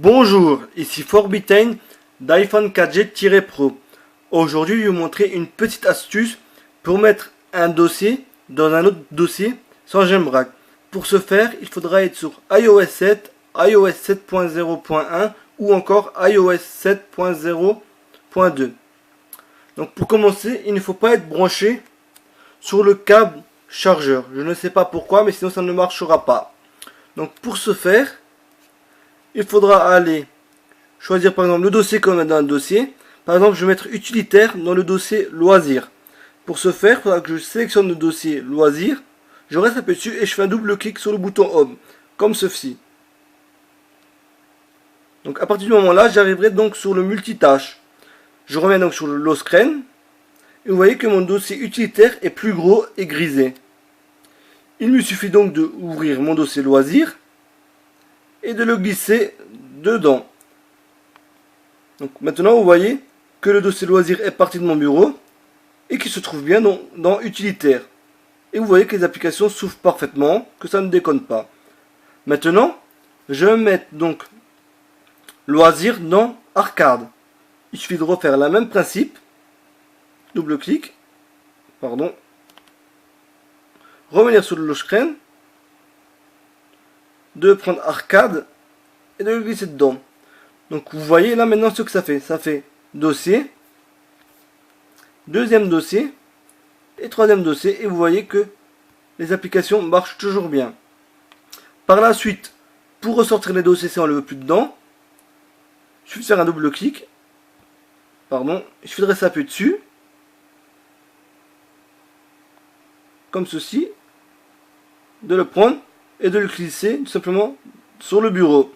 Bonjour, ici Forbitaine d'iPhone 4G-Pro. Aujourd'hui, je vais vous montrer une petite astuce pour mettre un dossier dans un autre dossier sans jailbreak. Pour ce faire, il faudra être sur iOS 7, iOS 7.0.1 ou encore iOS 7.0.2. Donc pour commencer, il ne faut pas être branché sur le câble chargeur. Je ne sais pas pourquoi, mais sinon ça ne marchera pas. Donc pour ce faire, il faudra aller choisir par exemple le dossier qu'on a dans le dossier. Par exemple, je vais mettre utilitaire dans le dossier loisirs. Pour ce faire, il faudra que je sélectionne le dossier loisirs. Je reste appuyé dessus et je fais un double clic sur le bouton Home, comme ceci. Donc à partir du moment là, j'arriverai donc sur le multitâche. Je reviens donc sur le lock screen. Et vous voyez que mon dossier utilitaire est plus gros et grisé. Il me suffit donc de ouvrir mon dossier loisirs et de le glisser dedans. Donc maintenant vous voyez que le dossier loisir est parti de mon bureau et qu'il se trouve bien dans utilitaire. Et vous voyez que les applications s'ouvrent parfaitement, que ça ne déconne pas. Maintenant, je vais mettre donc loisir dans arcade. Il suffit de refaire le même principe. Double clic. Pardon. Revenir sur le lock screen. De prendre arcade et de le glisser dedans. Donc vous voyez là maintenant ce que ça fait. Ça fait dossier, deuxième dossier et troisième dossier. Et vous voyez que les applications marchent toujours bien. Par la suite, pour ressortir les dossiers si on ne le veut plus dedans, il suffit de faire un double clic. Pardon, il suffit de rester appuyé dessus. Comme ceci. De le prendre et de le glisser tout simplement sur le bureau.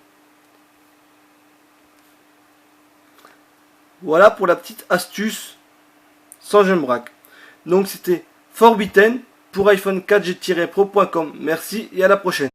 Voilà pour la petite astuce sans jailbreak. Donc c'était Forbitaine pour iPhone 4G-Pro.com. Merci et à la prochaine.